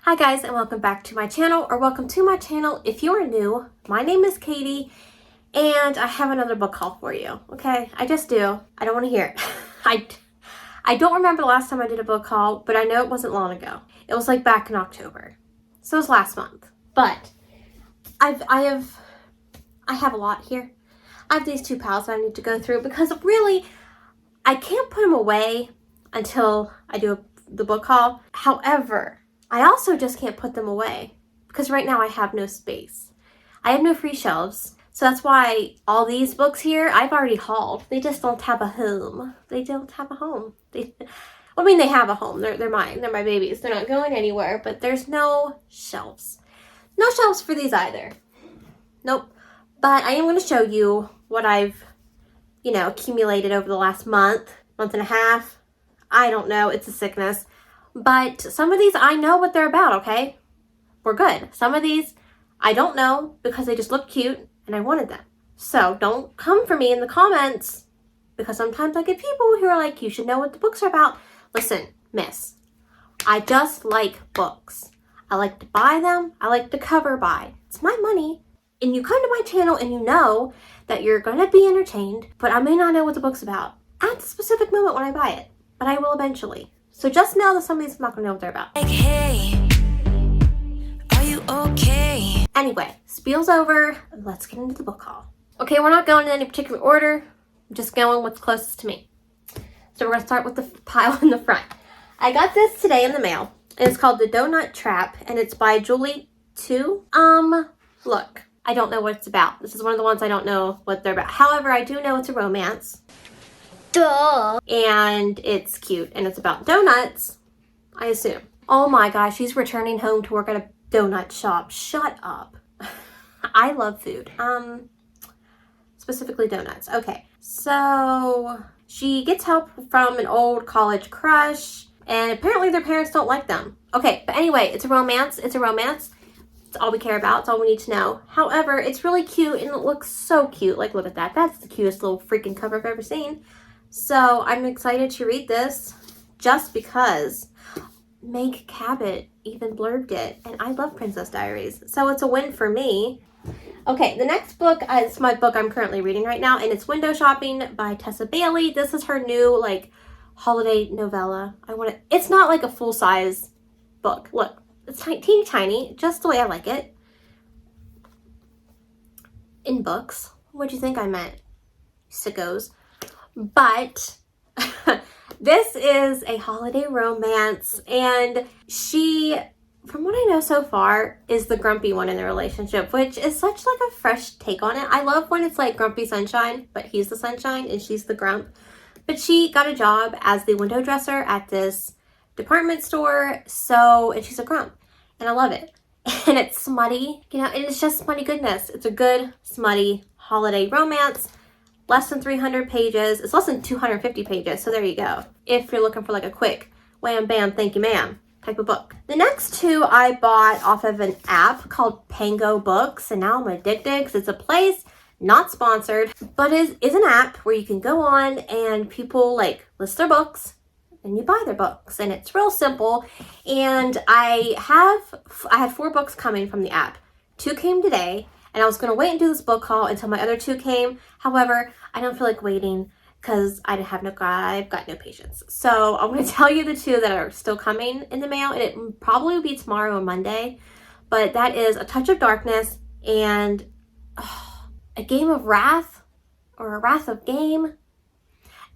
Hi guys, and welcome back to my channel, or welcome to my channel if you are new. My name is Katie, and I have another book haul for you. Okay, I just do. I don't want to hear it. I don't remember the last time I did a book haul, but I know it wasn't long ago. It was like back in October, so it was last month. But I have a lot here. I have these two piles that I need to go through because really I can't put them away until I do the book haul. However, I also just can't put them away because right now I have no space. I have no free shelves. So that's why all these books here, I've already hauled. They just don't have a home. They don't have a home. They have a home. They're mine. They're my babies. They're not going anywhere, but there's no shelves. No shelves for these either. Nope. But I am going to show you what I've, accumulated over the last month and a half. I don't know. It's a sickness. But some of these, I know what they're about, okay? We're good. Some of these, I don't know because they just look cute and I wanted them. So don't come for me in the comments because sometimes I get people who are like, you should know what the books are about. Listen, miss, I just like books. I like to buy them. I like to cover buy. It's my money. And you come to my channel and you know that you're going to be entertained, but I may not know what the book's about at the specific moment when I buy it, but I will eventually. So just know that some of these I'm not going to know what they're about. Like, hey, are you okay? Anyway, spiel's over. Let's get into the book haul. Okay, we're not going in any particular order. I'm just going what's closest to me. So we're going to start with the pile in the front. I got this today in the mail. And it's called The Donut Trap. And it's by Julie Tu. Look, I don't know what it's about. This is one of the ones I don't know what they're about. However, I do know it's a romance. Duh. And it's cute. And it's about donuts, I assume. Oh my gosh, she's returning home to work at a donut shop. Shut up. I love food. Specifically donuts. Okay. So she gets help from an old college crush. And apparently their parents don't like them. Okay, but anyway, it's a romance. It's a romance. It's all we care about. It's all we need to know. However, it's really cute and it looks so cute. Like, look at that. That's the cutest little freaking cover I've ever seen. So I'm excited to read this just because Meg Cabot even blurbed it. And I love Princess Diaries. So it's a win for me. Okay, the next book is my book I'm currently reading right now. And it's Window Shopping by Tessa Bailey. This is her new, holiday novella. It's not like a full-size book. Look, it's teeny tiny, just the way I like it. In books. What do you think I meant? Sickos. But this is a holiday romance, and she, from what I know so far, is the grumpy one in the relationship, which is such a fresh take on it. I love when it's like grumpy sunshine, but he's the sunshine and she's the grump. But she got a job as the window dresser at this department store, and she's a grump, and I love it. And it's smutty, and it's just smutty goodness. It's a good, smutty holiday romance. Less than 300 pages. It's less than 250 pages, so there you go. If you're looking for a quick wham bam thank you ma'am type of book. The next two I bought off of an app called Pango Books, and now I'm addicted because it's a place, not sponsored, but is an app where you can go on and people list their books and you buy their books, and it's real simple. And I had 4 books coming from the app. 2 came today. And I was going to wait and do this book haul until my other 2 came. However, I don't feel like waiting because I've got no patience. So I'm going to tell you the 2 that are still coming in the mail. And it probably will be tomorrow or Monday. But that is A Touch of Darkness and A Game of Wrath, or A Wrath of Game.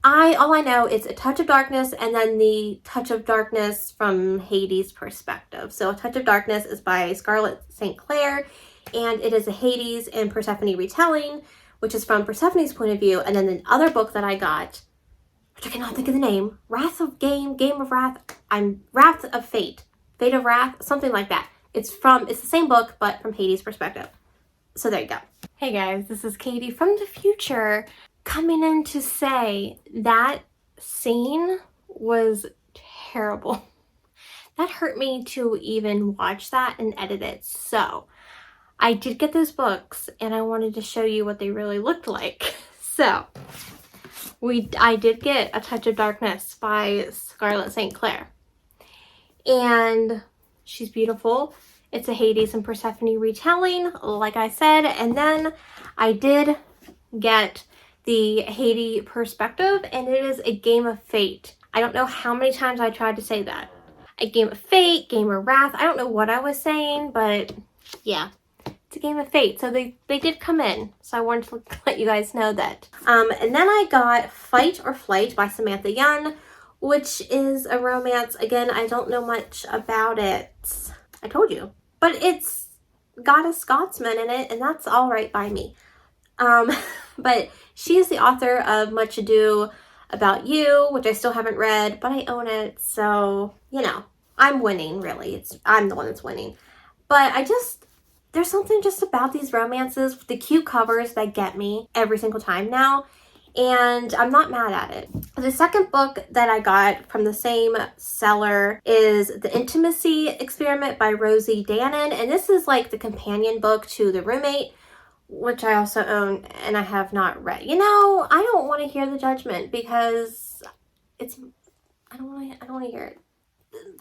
All I know is A Touch of Darkness and then the Touch of Darkness from Hades' perspective. So A Touch of Darkness is by Scarlett St. Clair. And it is a Hades and Persephone retelling, which is from Persephone's point of view. And then the other book that I got, which I cannot think of the name, Wrath of Game, Game of Wrath, Wrath of Fate, Fate of Wrath, something like that. It's the same book, but from Hades' perspective. So there you go. Hey guys, this is Katie from the future, coming in to say that scene was terrible. That hurt me to even watch that and edit it. So I did get those books and I wanted to show you what they really looked like. So I did get A Touch of Darkness by Scarlett St. Clair. And she's beautiful. It's a Hades and Persephone retelling, like I said. And then I did get the Hades perspective, and it is A Game of Fate. I don't know how many times I tried to say that. A Game of Fate, Game of Wrath. I don't know what I was saying, but yeah. It's A Game of Fate. So they did come in. So I wanted to let you guys know that. And then I got Fight or Flight by Samantha Young, which is a romance. Again, I don't know much about it. I told you. But it's got a Scotsman in it, and that's all right by me. But she is the author of Much Ado About You, which I still haven't read, but I own it. So, you know, I'm winning, really. I'm the one that's winning. But there's something just about these romances with the cute covers that get me every single time now. And I'm not mad at it. The second book that I got from the same seller is The Intimacy Experiment by Rosie Danan. And this is like the companion book to The Roommate, which I also own and I have not read. You know, I don't want to hear the judgment because I don't want to hear it.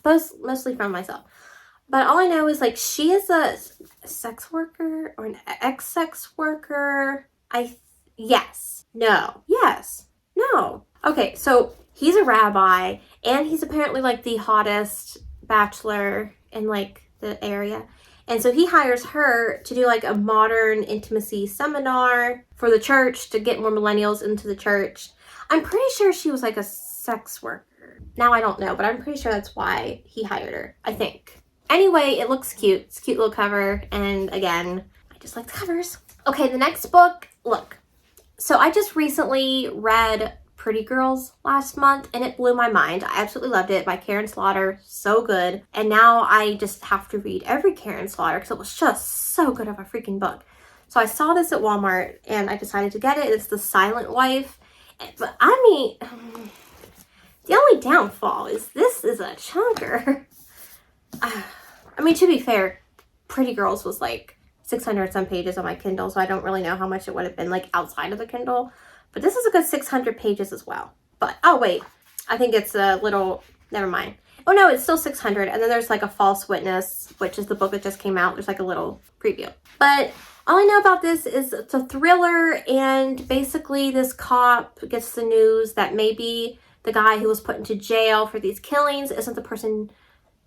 Mostly from myself. But all I know is, like, she is a sex worker or an ex-sex worker. Yes. No. Yes. No. Okay, so he's a rabbi, and he's apparently, like, the hottest bachelor in, like, the area. And so he hires her to do, like, a modern intimacy seminar for the church to get more millennials into the church. I'm pretty sure she was, like, a sex worker. Now I don't know, but I'm pretty sure that's why he hired her, I think. Anyway, it looks cute. It's a cute little cover. And again, I just like the covers. Okay, the next book, look. So I just recently read Pretty Girls last month, and it blew my mind. I absolutely loved it, by Karen Slaughter. So good. And now I just have to read every Karen Slaughter because it was just so good of a freaking book. So I saw this at Walmart, and I decided to get it. It's The Silent Wife. But I mean, the only downfall is this is a chunker. I mean, to be fair, Pretty Girls was like 600 some pages on my Kindle, so I don't really know how much it would have been like outside of the Kindle. But this is a good 600 pages as well. But, oh wait, I think it's a little, never mind. Oh no, it's still 600. And then there's like A False Witness, which is the book that just came out. There's like a little preview. But all I know about this is it's a thriller, and basically this cop gets the news that maybe the guy who was put into jail for these killings isn't the person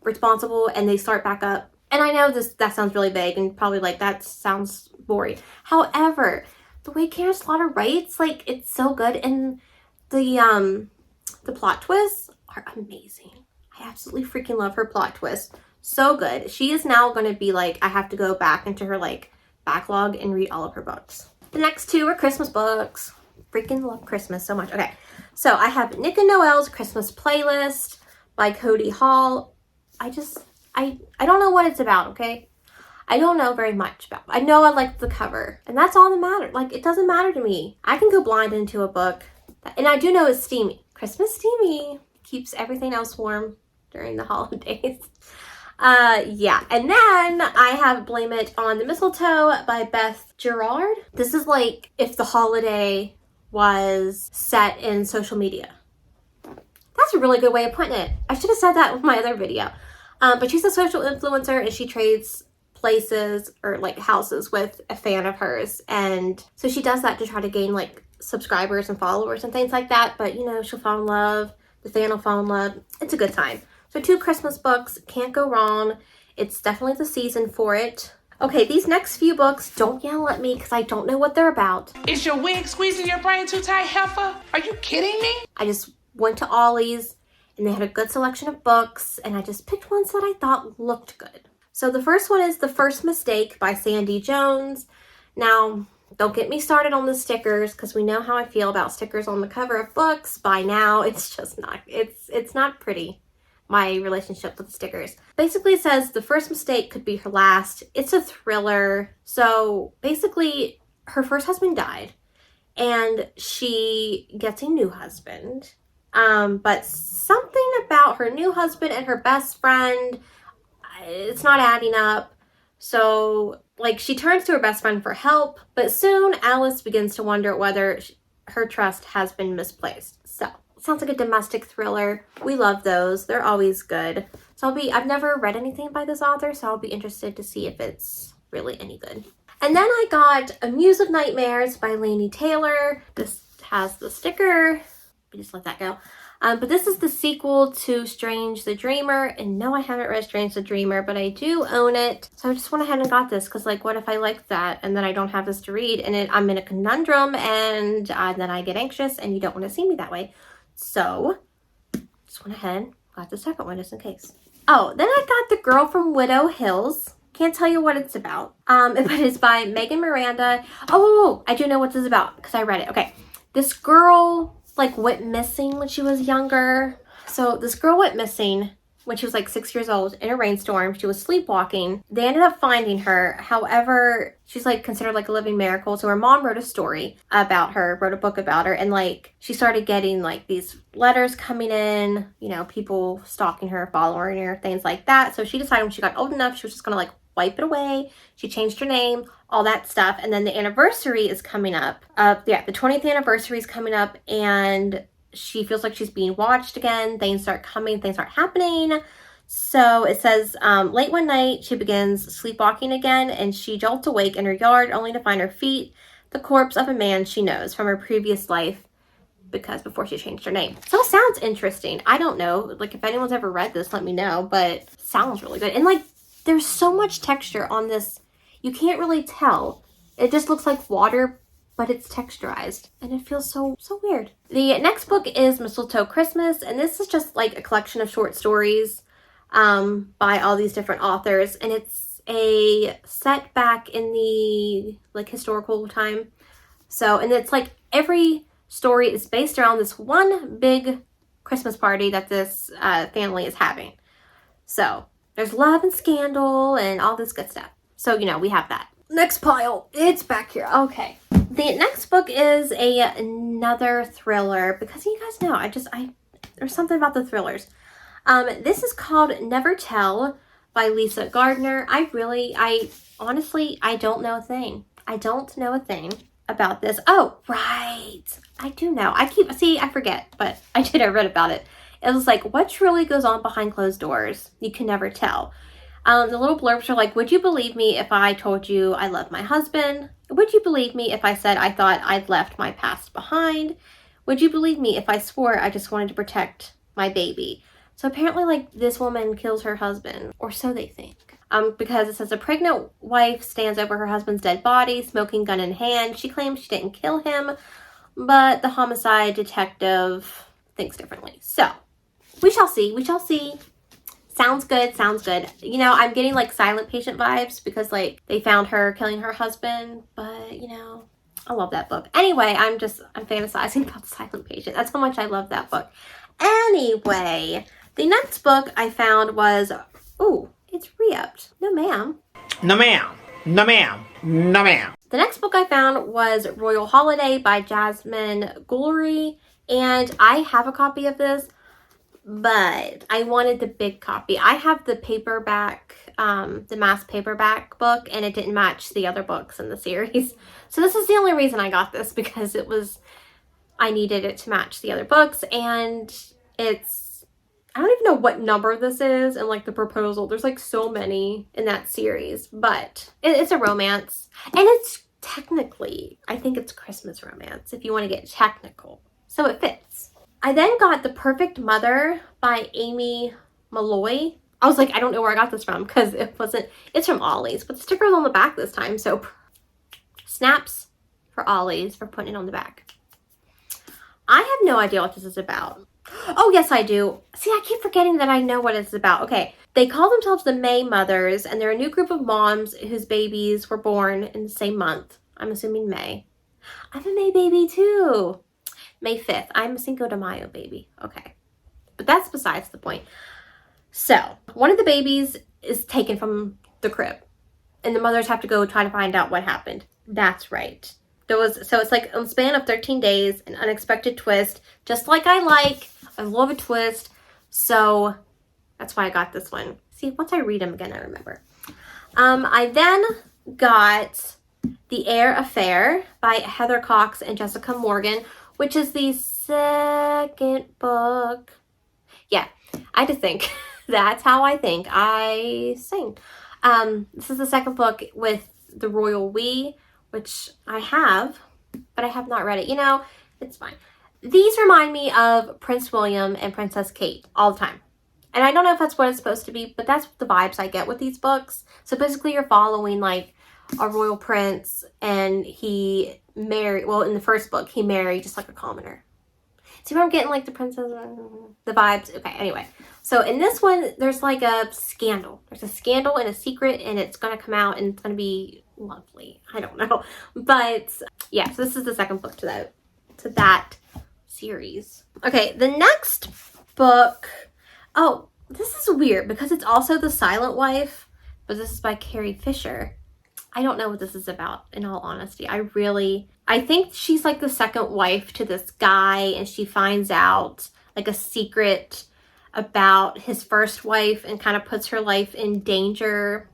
responsible, and they start back up. And I know that sounds really vague and probably like that sounds boring. However, the way Karen Slaughter writes, like, it's so good, and the plot twists are amazing. I absolutely freaking love her plot twist. So good. She is now going to be like, I have to go back into her like backlog and read all of her books. The next two are Christmas books. Freaking love Christmas so much. Okay, so I have Nick and Noelle's Christmas Playlist by Cody Hall. I don't know what it's about, okay? I don't know very much about it. I know I like the cover, and that's all that matters. Like, it doesn't matter to me. I can go blind into a book, and I do know it's steamy. Christmas steamy keeps everything else warm during the holidays. Yeah. And then I have Blame It on the Mistletoe by Beth Gerard. This is like if the holiday was set in social media. That's a really good way of putting it. I should have said that with my other video. But she's a social influencer, and she trades places or like houses with a fan of hers. And so she does that to try to gain like subscribers and followers and things like that. But, you know, she'll fall in love. The fan will fall in love. It's a good time. So 2 Christmas books. Can't go wrong. It's definitely the season for it. Okay, these next few books, don't yell at me because I don't know what they're about. Is your wig squeezing your brain too tight, heifer? Are you kidding me? I just went to Ollie's, and they had a good selection of books, and I just picked ones that I thought looked good. So the first one is The First Mistake by Sandy Jones. Now, don't get me started on the stickers, because we know how I feel about stickers on the cover of books. By now, it's just not, it's not pretty, my relationship with stickers. Basically, it says the first mistake could be her last. It's a thriller. So basically, her first husband died, and she gets a new husband. But something about her new husband and her best friend, it's not adding up. So Like, she turns to her best friend for help, but soon Alice begins to wonder whether her trust has been misplaced. So, sounds like a domestic thriller. We love those. They're always good. So I've never read anything by this author, so I'll be interested to see if it's really any good. And then I got A Muse of Nightmares by Laini Taylor. This has the sticker. We just let that go. But this is the sequel to Strange the Dreamer. And no, I haven't read Strange the Dreamer, but I do own it. So I just went ahead and got this because, like, what if I like that and then I don't have this to read? And I'm in a conundrum, and then I get anxious, and you don't want to see me that way. So just went ahead, got the second one just in case. Oh, then I got The Girl from Widow Hills. Can't tell you what it's about. But it's by Megan Miranda. Oh, I do know what this is about because I read it. Okay. This girl, like, went missing when she was younger. So this girl went missing when she was like 6 years old in a rainstorm. She was sleepwalking. They ended up finding her. However, she's like considered like a living miracle. So her mom wrote a story about her, wrote a book about her. And like, she started getting like these letters coming in, you know, people stalking her, following her, things like that. So she decided when she got old enough, she was just going to like wipe it away. She changed her name, all that stuff. And then the anniversary is coming up. The 20th anniversary is coming up, and she feels like she's being watched again. Things start coming, things start happening. So it says, late one night, she begins sleepwalking again, and she jolts awake in her yard only to find her feet the corpse of a man she knows from her previous life, because before she changed her name. So it sounds interesting. I don't know. Like, if anyone's ever read this, let me know, but it sounds really good. And like, there's so much texture on this. You can't really tell. It just looks like water, but it's texturized, and it feels so weird. The next book is Mistletoe Christmas, and this is just like a collection of short stories by all these different authors, and it's a set back in the like historical time. So, and it's like every story is based around this one big Christmas party that this family is having. So there's love and scandal and all this good stuff. So, you know, we have that. Next pile. It's back here. Okay. The next book is another thriller, because you guys know, there's something about the thrillers. This is called Never Tell by Lisa Gardner. I honestly, I don't know a thing. I don't know a thing about this. Oh, right. I do know. I forget, but I read about it. It was like, what truly goes on behind closed doors? You can never tell. The little blurbs are like, would you believe me if I told you I love my husband? Would you believe me if I said I thought I'd left my past behind? Would you believe me if I swore I just wanted to protect my baby? So apparently, like, this woman kills her husband, or so they think. Because it says a pregnant wife stands over her husband's dead body, smoking gun in hand. She claims she didn't kill him, but the homicide detective thinks differently. So we shall see. We shall see. Sounds good. Sounds good. You know, I'm getting like Silent Patient vibes because like they found her killing her husband, but you know, I love that book. Anyway, I'm fantasizing about Silent Patient. That's how much I love that book. Anyway, the next book I found was, it's re-upped. No ma'am. No ma'am. No ma'am. No ma'am. The next book I found was Royal Holiday by Jasmine Guillory, and I have a copy of this, but I wanted the big copy. I have the paperback, the mass paperback book, and it didn't match the other books in the series. So this is the only reason I got this, because I needed it to match the other books, and I don't even know what number this is, and like the proposal. There's like so many in that series, but it's a romance, and it's technically, I think it's Christmas romance if you want to get technical. So it fits. I then got The Perfect Mother by Amy Malloy. I was like, I don't know where I got this from because it's from Ollie's, but the sticker's on the back this time. So snaps for Ollie's for putting it on the back. I have no idea what this is about. Oh, yes, I do. See, I keep forgetting that I know what it's about. Okay. They call themselves the May Mothers, and they're a new group of moms whose babies were born in the same month. I'm assuming May. I'm a May baby too. May 5th. I'm a Cinco de Mayo baby. Okay. But that's besides the point. So, one of the babies is taken from the crib, and the mothers have to go try to find out what happened. That's right. So it's like a span of 13 days, an unexpected twist, just like I like. I love a twist. So that's why I got this one. See, once I read them again, I remember. I then got The Heir Affair by Heather Cox and Jessica Morgan, which is the second book. Yeah, I had to think. That's how I think. I sing. This is the second book with the royal we, which I have, but I have not read it. You know, it's fine. These remind me of Prince William and Princess Kate all the time. And I don't know if that's what it's supposed to be, but that's the vibes I get with these books. So basically you're following like a royal prince, and he married, well, in the first book, he married just like a commoner. See where I'm getting like the princess, the vibes? Okay, anyway. So in this one, there's like a scandal. There's a scandal and a secret, and it's going to come out, and it's going to be lovely. I don't know. But yeah, so this is the second book to that series. Okay, the next book, oh, this is weird because it's also The Silent Wife, but this is by Carrie Fisher. I don't know what this is about, in all honesty. I think she's like the second wife to this guy, and she finds out like a secret about his first wife and kind of puts her life in danger.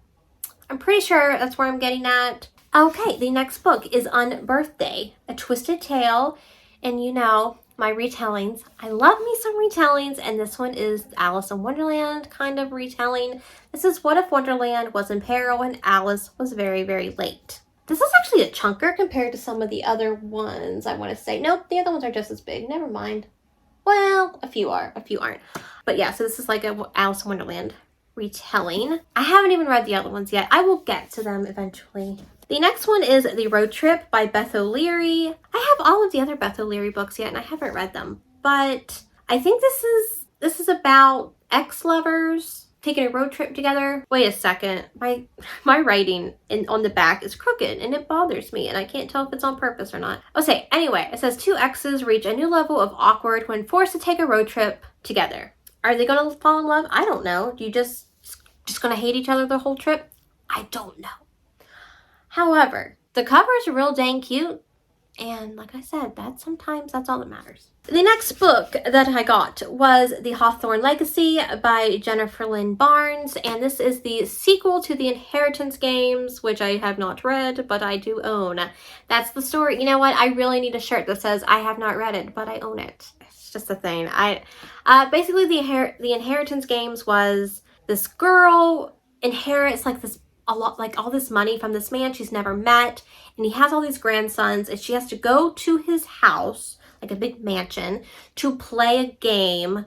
I'm pretty sure that's where I'm getting at. Okay, the next book is Unbirthday, A Twisted Tale. And you know, my retellings. I love me some retellings, and this one is Alice in Wonderland kind of retelling. This is What If Wonderland was in peril and Alice was very, very late. This is actually a chunker compared to some of the other ones, I want to say. Nope, the other ones are just as big. Never mind. Well, a few are, a few aren't. But yeah, so this is like a Alice in Wonderland retelling. I haven't even read the other ones yet. I will get to them eventually. The next one is The Road Trip by Beth O'Leary. I have all of the other Beth O'Leary books yet, and I haven't read them. But I think this is about ex-lovers taking a road trip together. Wait a second. My writing on the back is crooked, and it bothers me, and I can't tell if it's on purpose or not. Okay, anyway, it says two exes reach a new level of awkward when forced to take a road trip together. Are they going to fall in love? I don't know. You just going to hate each other the whole trip? I don't know. However, the cover is real dang cute, and like I said, that's all that matters. The next book that I got was The Hawthorne Legacy by Jennifer Lynn Barnes, and this is the sequel to the Inheritance Games, which I have not read, but I do own. That's the story. You know what? I really need a shirt that says I have not read it, but I own it. It's just a thing. Basically, the Inheritance Games was this girl inherits all this money from this man she's never met, and he has all these grandsons, and she has to go to his house, like a big mansion, to play a game,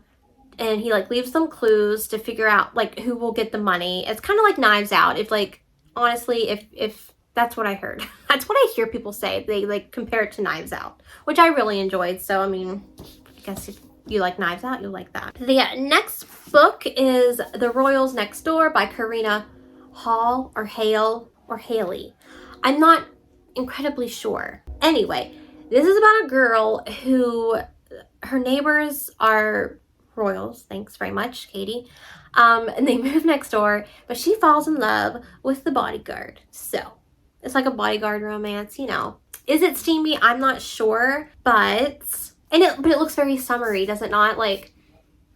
and he like leaves them clues to figure out like who will get the money. It's kind of like Knives Out. If like honestly, if that's what I heard. That's what I hear people say. They like compare it to Knives Out, which I really enjoyed. So I mean, I guess if you like Knives Out, you'll like that. The next book is The Royals Next Door by Karina Hall or Hale or Haley. I'm not incredibly sure. Anyway, this is about a girl who, her neighbors are royals, thanks very much, Katie, and they move next door, but she falls in love with the bodyguard. So, it's like a bodyguard romance, you know. Is it steamy? I'm not sure, but it looks very summery, does it not? Like,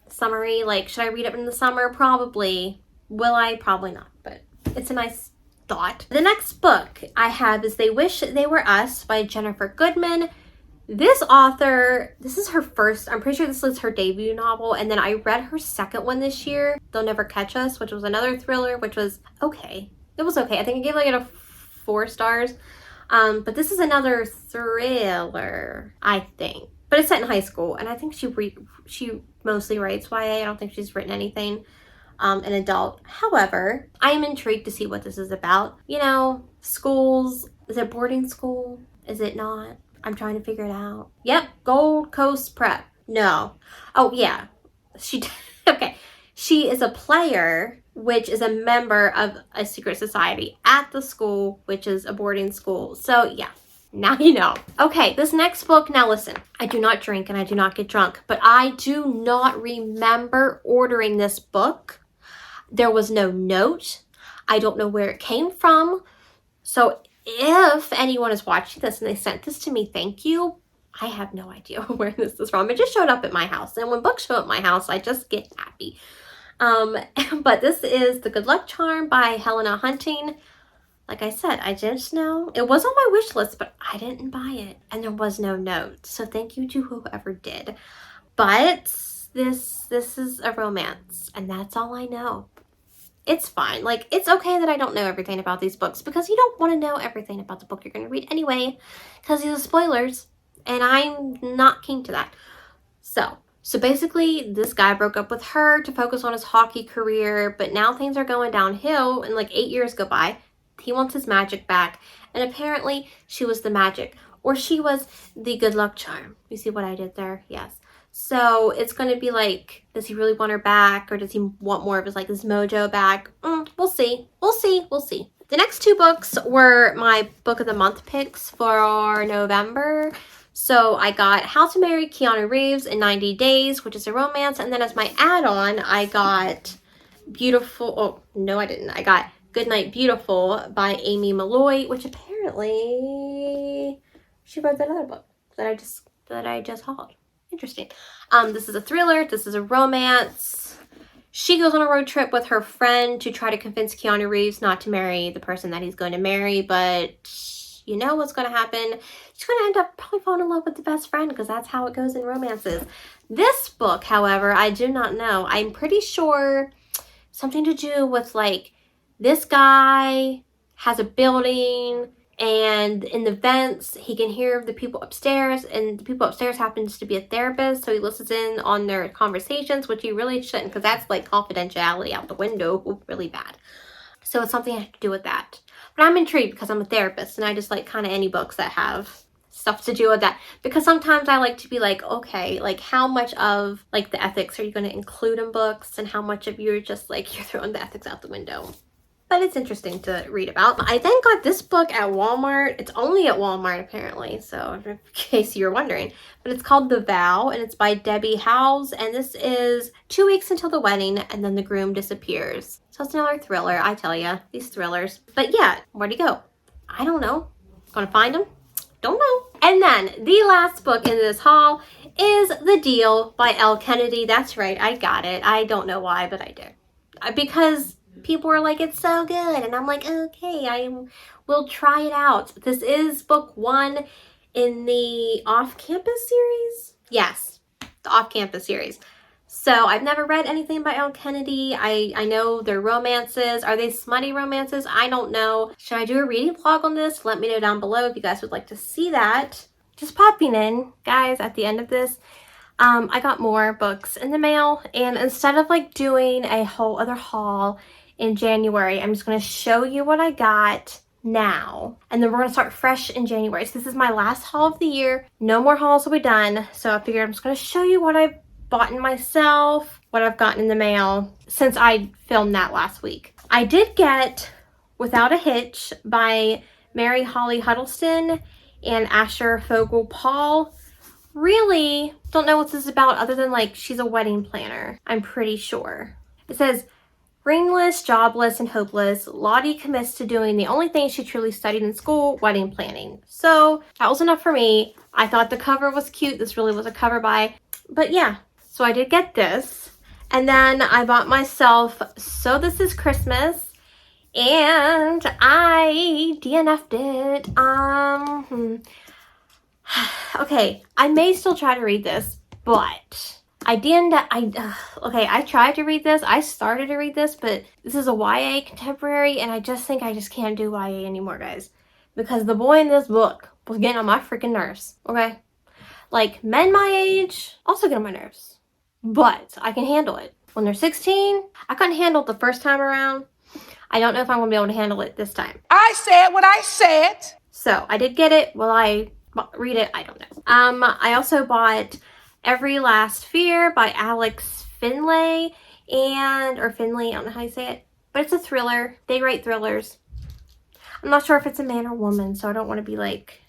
summery, like, should I read it in the summer? Probably. Will I? Probably not, but it's a nice thought. The next book I have is They Wish They Were Us by Jennifer Goodman. This author, this is her first, I'm pretty sure this was her debut novel, and then I read her second one this year, They'll Never Catch Us, which was another thriller, which was okay. It was okay. I think I gave like it a 4 stars. But this is another thriller, I think. But it's set in high school, and I think she mostly writes YA. I don't think she's written anything an adult. However, I am intrigued to see what this is about. You know, schools. Is it boarding school? Is it not? I'm trying to figure it out. Yep, Gold Coast Prep. No. Oh, yeah. Okay. She is a player, which is a member of a secret society at the school, which is a boarding school. So, yeah. Now you know. Okay, this next book, now listen, I do not drink and I do not get drunk, but I do not remember ordering this book. There was no note. I don't know where it came from. So if anyone is watching this and they sent this to me, thank you. I have no idea where this is from. It just showed up at my house. And when books show up at my house, I just get happy. But this is The Good Luck Charm by Helena Hunting. like I said, I just know it was on my wish list, but I didn't buy it. And there was no note. So thank you to whoever did. But this is a romance, and that's all I know. It's fine. Like, it's okay that I don't know everything about these books, because you don't want to know everything about the book you're going to read anyway, because these are spoilers, and I'm not keen to that. So basically, this guy broke up with her to focus on his hockey career, but now things are going downhill, and like 8 years go by. He wants his magic back, and apparently she was the magic, or she was the good luck charm. You see what I did there? Yes. So it's going to be like, does he really want her back, or does he want more of his, like, his mojo back? We'll see. We'll see. We'll see. The next 2 books were my book of the month picks for November. So I got How to Marry Keanu Reeves in 90 Days, which is a romance. And then as my add-on, I got Beautiful. Oh, no, I didn't. I got Goodnight Beautiful by Amy Malloy, which apparently she wrote that other book that I just hauled. Interesting. This is a thriller. This is a romance. She goes on a road trip with her friend to try to convince Keanu Reeves not to marry the person that he's going to marry, but you know what's going to happen. She's going to end up probably falling in love with the best friend, because that's how it goes in romances. This book, however, I do not know. I'm pretty sure something to do with, like, this guy has a building, and in the vents, he can hear the people upstairs, and the people upstairs happens to be a therapist, so he listens in on their conversations, which he really shouldn't, because that's like confidentiality out the window really bad. So it's something I have to do with that. But I'm intrigued because I'm a therapist, and I just like kind of any books that have stuff to do with that, because sometimes I like to be like, okay, like, how much of like the ethics are you going to include in books, and how much of you're just like, you're throwing the ethics out the window. But it's interesting to read about. I then got this book at Walmart. It's only at Walmart, apparently, so in case you're wondering. But it's called The Vow, and it's by Debbie Howes. And this is 2 weeks until the wedding, and then the groom disappears. So it's another thriller, I tell ya. These thrillers. But yeah, where'd he go? I don't know. Gonna find him? Don't know. And then the last book in this haul is The Deal by Elle Kennedy. That's right, I got it. I don't know why, but I did. Because people were like, it's so good, and I'm like, okay, I will try it out. This is book 1 in the Off-Campus series. Yes, the Off-Campus series. So I've never read anything by Elle Kennedy. I know they're romances. Are they smutty romances? I don't know. Should I do a reading vlog on this? Let me know down below if you guys would like to see that. Just popping in, guys, at the end of this. I got more books in the mail, and instead of like doing a whole other haul in January, I'm just going to show you what I got now, and then we're going to start fresh in January. So this is my last haul of the year. No more hauls will be done, so I figured I'm just going to show you what I've bought in myself, what I've gotten in the mail since I filmed that last week. I did get Without a Hitch by Mary Holly Huddleston and Asher Fogel Paul. Really don't know what this is about, other than like she's a wedding planner, I'm pretty sure. It says, ringless, jobless, and hopeless, Lottie commits to doing the only thing she truly studied in school, wedding planning. So that was enough for me. I thought the cover was cute. This really was a cover buy. But yeah, so I did get this. And then I bought myself So This Is Christmas, and I DNF'd it. Okay, I may still try to read this, but I tried to read this. I started to read this, but this is a YA contemporary, and I just think I just can't do YA anymore, guys. Because the boy in this book was getting on my freaking nerves, okay? Like, men my age also get on my nerves. But I can handle it. When they're 16, I couldn't handle it the first time around. I don't know if I'm going to be able to handle it this time. I said what I said. So, I did get it. Will I read it? I don't know. I also bought Every Last Fear by Alex Finlay, or Finley, I don't know how you say it, but it's a thriller. They write thrillers. I'm not sure if it's a man or woman, so I don't want to be like,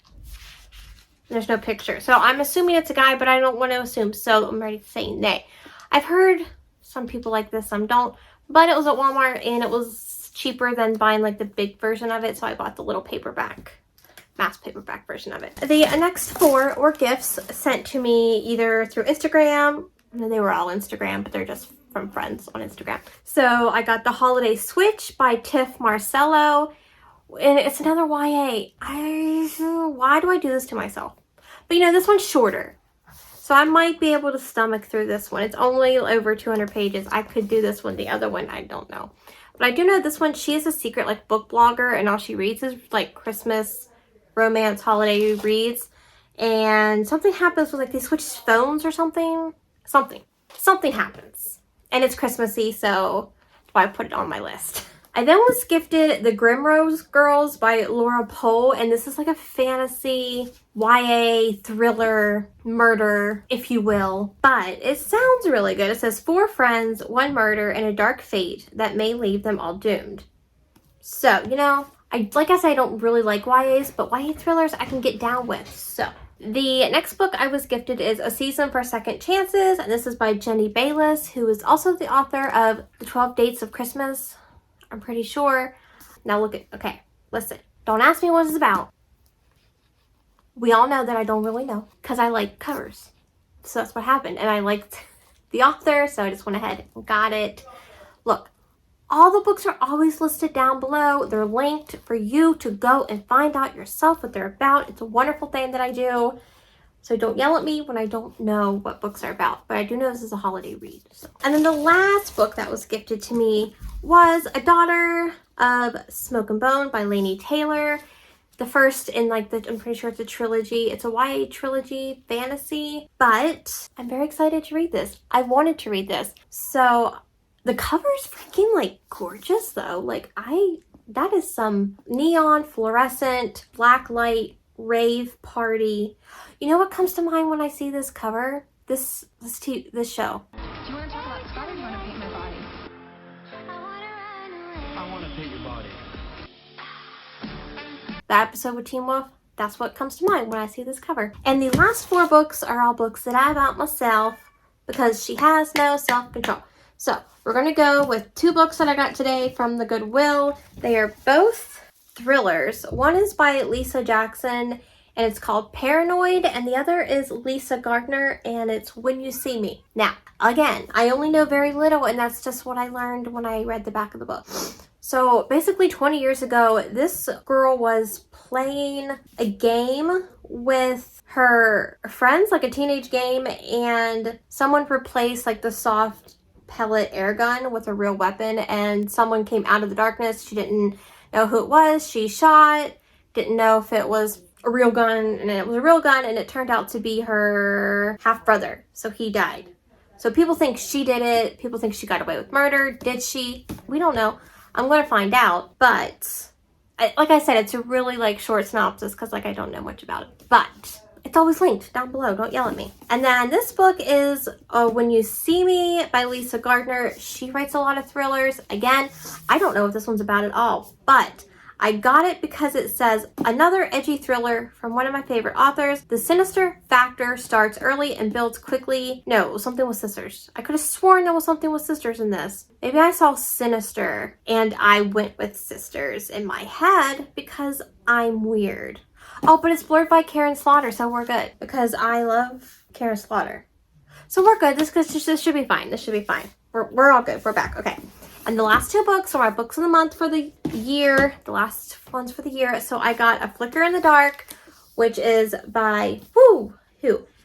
there's no picture. So I'm assuming it's a guy, but I don't want to assume, so I'm ready to say nay. I've heard some people like this, some don't, but it was at Walmart, and it was cheaper than buying like the big version of it, so I bought the little paperback. Mass paperback version of it. The next 4 were gifts sent to me either through Instagram. They were all Instagram, but they're just from friends on Instagram. So I got the Holiday Switch by Tiff Marcello, And it's another YA. Why do I do this to myself? But you know, this one's shorter. So I might be able to stomach through this one. It's only over 200 pages. I could do this one. The other one, I don't know. But I do know this one, she is a secret like book blogger, and all she reads is like Christmas, romance, holiday reads. And something happens with like they switch phones or something. Something happens. And it's Christmassy, so that's why I put it on my list. I then was gifted The Grimrose Girls by Laura Pohl, and this is like a fantasy YA thriller murder, if you will. But it sounds really good. It says 4 friends, 1 murder, and a dark fate that may leave them all doomed. So, you know, like I said, I don't really like YAs, but YA thrillers I can get down with. So, the next book I was gifted is A Season for Second Chances, and this is by Jenny Bayliss, who is also the author of The 12 Dates of Christmas. I'm pretty sure. Now look at, okay, listen. Don't ask me what it's about. We all know that I don't really know because I like covers. So that's what happened. And I liked the author, so I just went ahead and got it. Look, all the books are always listed down below. They're linked for you to go and find out yourself what they're about. It's a wonderful thing that I do. So don't yell at me when I don't know what books are about. But I do know this is a holiday read. So. And then the last book that was gifted to me was A Daughter of Smoke and Bone by Laini Taylor. The first in like I'm pretty sure it's a trilogy. It's a YA trilogy fantasy. But I'm very excited to read this. I wanted to read this. So the cover's freaking like gorgeous though. Like that is some neon fluorescent black light rave party. You know what comes to mind when I see this cover? This show. Do you want to talk about Scott or do you want to paint my body? I want to paint your body. That episode with Teen Wolf, that's what comes to mind when I see this cover. And the last 4 books are all books that I bought myself because she has no self-control. So we're going to go with 2 books that I got today from the Goodwill. They are both thrillers. One is by Lisa Jackson, and it's called Paranoid, and the other is Lisa Gardner, and it's When You See Me. Now, again, I only know very little, and that's just what I learned when I read the back of the book. So basically 20 years ago, this girl was playing a game with her friends, like a teenage game, and someone replaced like the soft pellet air gun with a real weapon, and someone came out of the darkness. She didn't know who it was. She shot, didn't know if it was a real gun, and it was a real gun, and it turned out to be her half-brother. So he died. So people think she did it. People think she got away with murder. Did she? We don't know. I'm going to find out, but like I said, it's a really like short synopsis because like I don't know much about it, but it's always linked down below. Don't yell at me. And then this book is When You See Me by Lisa Gardner. She writes a lot of thrillers. Again, I don't know what this one's about at all, but I got it because it says another edgy thriller from one of my favorite authors. The sinister factor starts early and builds quickly. No, it was something with sisters. I could have sworn there was something with sisters in this. Maybe I saw sinister and I went with sisters in my head because I'm weird. Oh, but it's blurred by Karen Slaughter, so we're good because I love Karen Slaughter. So we're good. This should be fine. This should be fine. We're all good. We're back. Okay. And the last 2 books are my books of the month for the year. The last ones for the year. So I got A Flicker in the Dark, which is by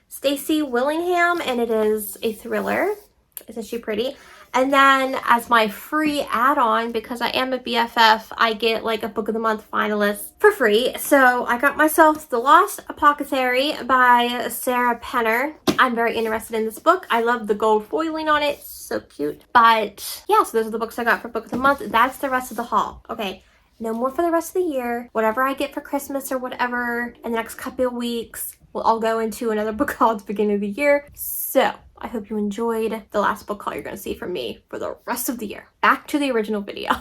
Stacey Willingham, and it is a thriller. Isn't she pretty? And then as my free add-on, because I am a BFF, I get like a book of the month finalist for free. So I got myself The Lost Apothecary by Sarah Penner. I'm very interested in this book. I love the gold foiling on it. So cute. But yeah, so those are the books I got for book of the month. That's the rest of the haul. Okay, no more for the rest of the year. Whatever I get for Christmas or whatever in the next couple of weeks, we'll all go into another book haul at the beginning of the year. So I hope you enjoyed the last book haul you're going to see from me for the rest of the year. Back to the original video.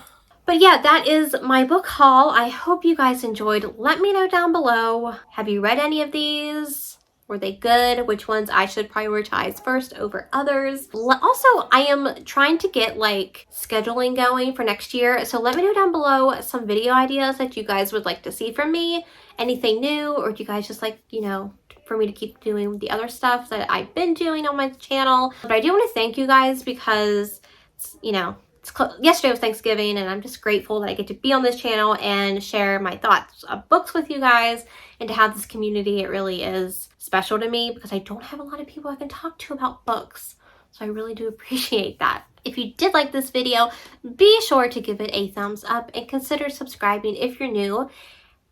But yeah, that is my book haul. I hope you guys enjoyed. Let me know down below. Have you read any of these? Were they good? Which ones I should prioritize first over others? Also, I am trying to get like scheduling going for next year. So let me know down below some video ideas that you guys would like to see from me. Anything new, or do you guys just like, you know, for me to keep doing the other stuff that I've been doing on my channel. But I do want to thank you guys because, you know, yesterday was Thanksgiving, and I'm just grateful that I get to be on this channel and share my thoughts of books with you guys and to have this community. It really is special to me because I don't have a lot of people I can talk to about books. So I really do appreciate that. If you did like this video, be sure to give it a thumbs up and consider subscribing if you're new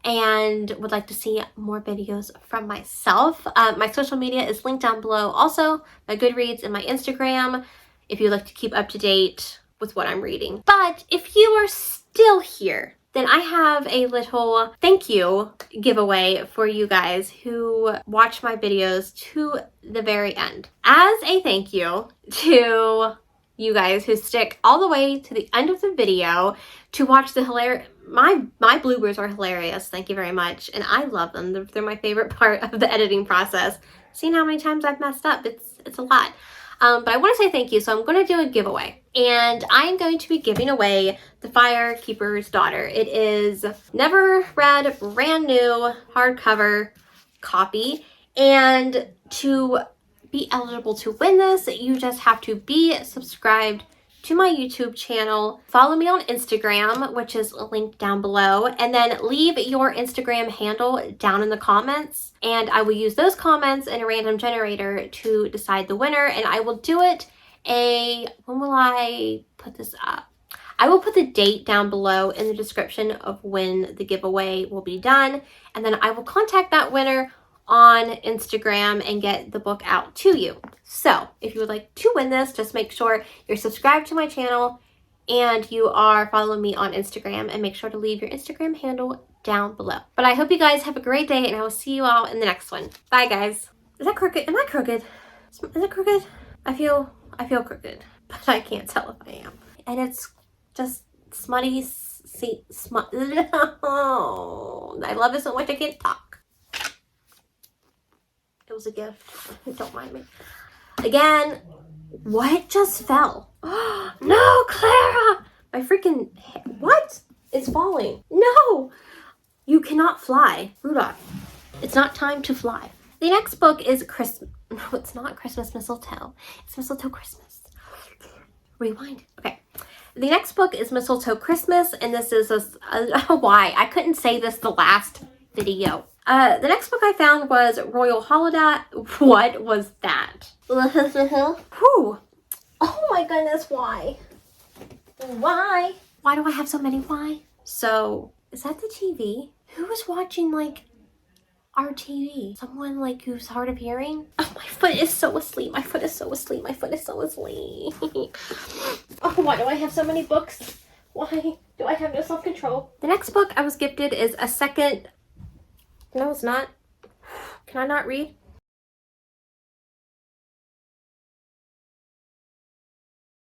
and would like to see more videos from myself. My social media is linked down below. Also, my Goodreads and my Instagram if you like to keep up to date with what I'm reading. But if you are still here, then I have a little thank you giveaway for you guys who watch my videos to the very end. As a thank you to you guys who stick all the way to the end of the video to watch the hilarious, my bloopers are hilarious, thank you very much, and I love them. They're my favorite part of the editing process. Seeing how many times I've messed up, it's a lot. But I want to say thank you, so I'm going to do a giveaway. And I am going to be giving away The Firekeeper's Daughter. It is never read, brand new, hardcover copy. And to be eligible to win this, you just have to be subscribed to my YouTube channel, follow me on Instagram, which is linked down below, and then leave your Instagram handle down in the comments, and I will use those comments in a random generator to decide the winner. And I will do it when will I put this up? I will put the date down below in the description of when the giveaway will be done, and then I will contact that winner on Instagram and get the book out to you. So if you would like to win this, just make sure you're subscribed to my channel and you are following me on Instagram, and make sure to leave your Instagram handle down below. But I hope you guys have a great day, and I will see you all in the next one. Bye guys. Is that crooked? Am I crooked? Is it crooked? I feel crooked, but I can't tell if I am. And it's just smutty, oh, I love it so much I can't talk. It was a gift. Don't mind me. Again, what just fell? No, Clara! My freaking... What? It's falling. No! You cannot fly. Rudolph. It's not time to fly. The next book is Christmas... No, it's not Christmas Mistletoe. It's Mistletoe Christmas. Rewind. Okay. The next book is Mistletoe Christmas, and this is why I couldn't say this the last video. The next book I found was Royal Holiday. What was that? Whew. Oh my goodness, why? Why? Why do I have so many why? So, is that the TV? Who was watching, like, our TV? Someone, like, who's hard of hearing? Oh, my foot is so asleep. My foot is so asleep. My foot is so asleep. Oh, why do I have so many books? Why do I have no self-control? The next book I was gifted is a second... No, it's not. Can I not read?